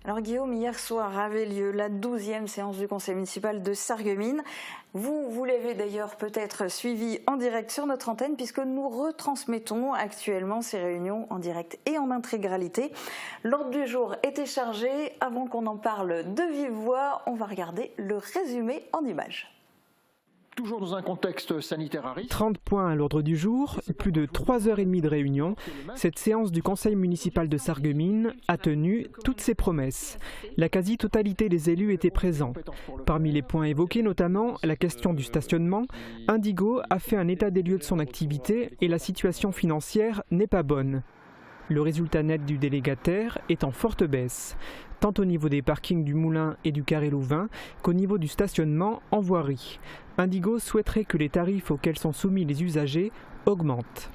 Alors Guillaume, hier soir avait lieu la 12e séance du conseil municipal de Sarreguemines. Vous l'avez d'ailleurs peut-être suivi en direct sur notre antenne puisque nous retransmettons actuellement ces réunions en direct et en intégralité. L'ordre du jour était chargé. Avant qu'on en parle de vive voix, on va regarder le résumé en images. Toujours dans un contexte sanitaire à risque. 30 points à l'ordre du jour, plus de 3h30 de réunion. Cette séance du conseil municipal de Sarreguemines a tenu toutes ses promesses. La quasi-totalité des élus étaient présents. Parmi les points évoqués notamment, la question du stationnement. Indigo a fait un état des lieux de son activité et la situation financière n'est pas bonne. Le résultat net du délégataire est en forte baisse, tant au niveau des parkings du Moulin et du Carré Louvain qu'au niveau du stationnement en voirie. Indigo souhaiterait que les tarifs auxquels sont soumis les usagers augmentent.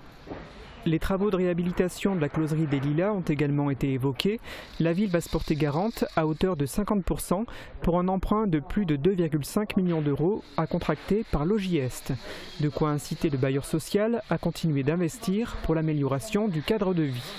Les travaux de réhabilitation de la closerie des Lilas ont également été évoqués. La ville va se porter garante à hauteur de 50% pour un emprunt de plus de 2,5 millions d'euros à contracter par Logis-Est. De quoi inciter le bailleur social à continuer d'investir pour l'amélioration du cadre de vie.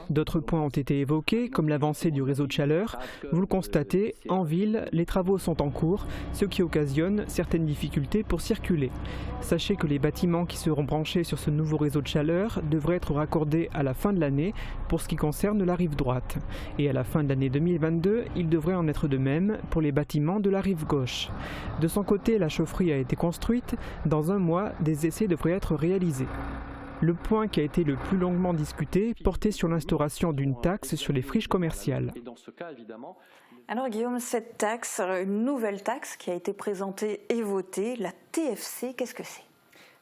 D'autres points ont été évoqués, comme l'avancée du réseau de chaleur. Vous le constatez, en ville, les travaux sont en cours, ce qui occasionne certaines difficultés pour circuler. Sachez que les bâtiments qui seront branchés sur ce nouveau réseau de chaleur devraient être raccordés à la fin de l'année pour ce qui concerne la rive droite. Et à la fin de l'année 2022, il devrait en être de même pour les bâtiments de la rive gauche. De son côté, la chaufferie a été construite. Dans un mois, des essais devraient être réalisés. Le point qui a été le plus longuement discuté portait sur l'instauration d'une taxe sur les friches commerciales. Alors Guillaume, cette taxe, une nouvelle taxe qui a été présentée et votée, la TFC, qu'est-ce que c'est ?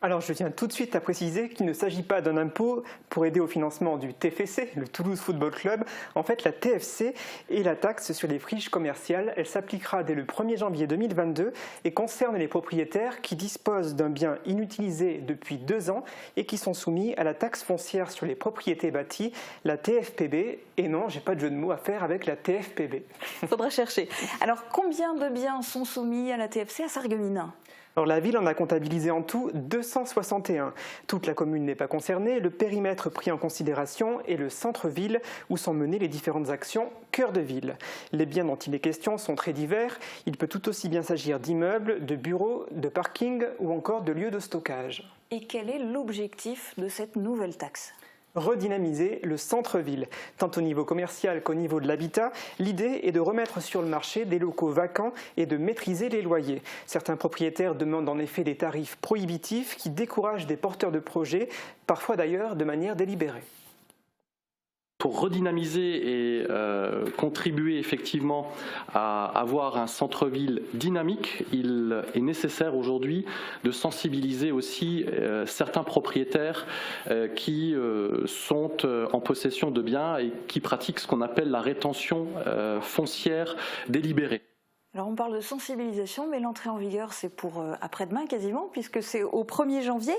Alors je tiens tout de suite à préciser qu'il ne s'agit pas d'un impôt pour aider au financement du TFC, le Toulouse Football Club. En fait, la TFC est la taxe sur les friches commerciales. Elle s'appliquera dès le 1er janvier 2022 et concerne les propriétaires qui disposent d'un bien inutilisé depuis 2 ans et qui sont soumis à la taxe foncière sur les propriétés bâties, la TFPB. Et non, j'ai pas de jeu de mots à faire avec la TFPB. Faudra chercher. Alors combien de biens sont soumis à la TFC à Sarreguemines ? Alors la ville en a comptabilisé en tout 261. Toute la commune n'est pas concernée, le périmètre pris en considération est le centre-ville où sont menées les différentes actions cœur de ville. Les biens dont il est question sont très divers, il peut tout aussi bien s'agir d'immeubles, de bureaux, de parkings ou encore de lieux de stockage. Et quel est l'objectif de cette nouvelle taxe ? Redynamiser le centre-ville. Tant au niveau commercial qu'au niveau de l'habitat, l'idée est de remettre sur le marché des locaux vacants et de maîtriser les loyers. Certains propriétaires demandent en effet des tarifs prohibitifs qui découragent des porteurs de projets, parfois d'ailleurs de manière délibérée. Pour redynamiser et contribuer effectivement à avoir un centre-ville dynamique, il est nécessaire aujourd'hui de sensibiliser aussi certains propriétaires qui sont en possession de biens et qui pratiquent ce qu'on appelle la rétention foncière délibérée. Alors on parle de sensibilisation, mais l'entrée en vigueur c'est pour après-demain quasiment, puisque c'est au 1er janvier.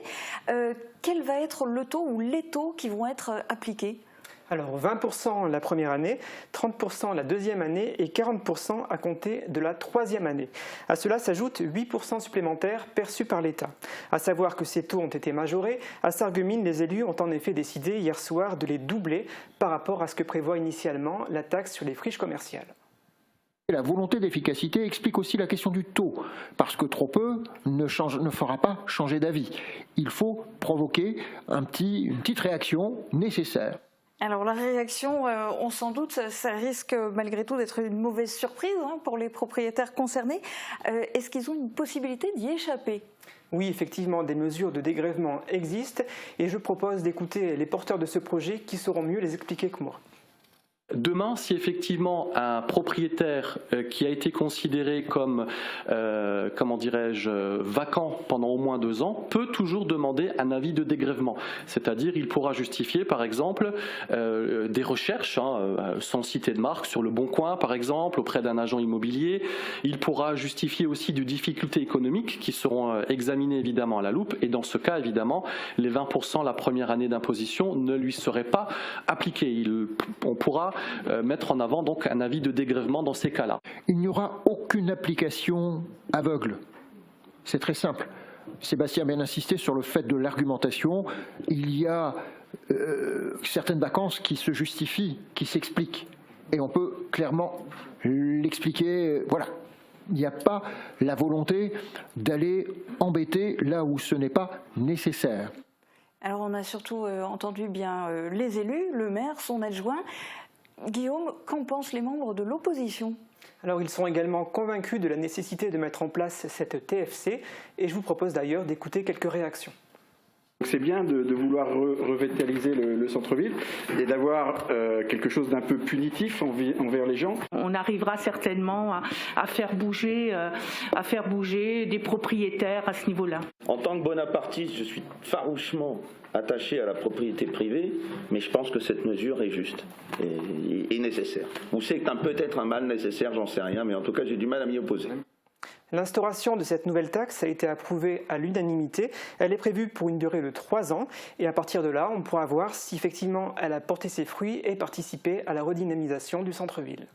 Quel va être le taux ou les taux qui vont être appliqués ? Alors 20% la première année, 30% la deuxième année et 40% à compter de la troisième année. À cela s'ajoutent 8% supplémentaires perçus par l'État. À savoir que ces taux ont été majorés. À Sarreguemines, les élus ont en effet décidé hier soir de les doubler par rapport à ce que prévoit initialement la taxe sur les friches commerciales. La volonté d'efficacité explique aussi la question du taux, parce que trop peu ne fera pas changer d'avis. Il faut provoquer une petite réaction nécessaire. Alors la réaction, on s'en doute, ça risque malgré tout d'être une mauvaise surprise pour les propriétaires concernés. Est-ce qu'ils ont une possibilité d'y échapper ? Oui, effectivement, des mesures de dégrèvement existent et je propose d'écouter les porteurs de ce projet qui sauront mieux les expliquer que moi. Demain, si effectivement un propriétaire qui a été considéré comme, vacant pendant au moins 2 ans, peut toujours demander un avis de dégrèvement. C'est-à-dire, il pourra justifier, par exemple, des recherches, sans citer de marque, sur le Bon Coin, par exemple, auprès d'un agent immobilier. Il pourra justifier aussi de difficultés économiques qui seront examinées évidemment à la loupe. Et dans ce cas, évidemment, les 20% la première année d'imposition ne lui seraient pas appliqués. On pourra mettre en avant donc un avis de dégrèvement dans ces cas-là. Il n'y aura aucune application aveugle. C'est très simple. Sébastien a bien insisté sur le fait de l'argumentation. Il y a certaines vacances qui se justifient, qui s'expliquent. et on peut clairement l'expliquer. Voilà. Il n'y a pas la volonté d'aller embêter là où ce n'est pas nécessaire. Alors on a surtout entendu bien les élus, le maire, son adjoint. Guillaume, qu'en pensent les membres de l'opposition ? Alors ils sont également convaincus de la nécessité de mettre en place cette TFC et je vous propose d'ailleurs d'écouter quelques réactions. C'est bien de vouloir revitaliser le centre-ville et d'avoir quelque chose d'un peu punitif envers les gens. On arrivera certainement à faire bouger des propriétaires à ce niveau-là. En tant que bonapartiste, je suis farouchement attaché à la propriété privée, mais je pense que cette mesure est juste et nécessaire. Ou c'est peut-être un mal nécessaire, j'en sais rien, mais en tout cas j'ai du mal à m'y opposer. L'instauration de cette nouvelle taxe a été approuvée à l'unanimité. Elle est prévue pour une durée de 3 ans et à partir de là, on pourra voir si effectivement elle a porté ses fruits et participé à la redynamisation du centre-ville.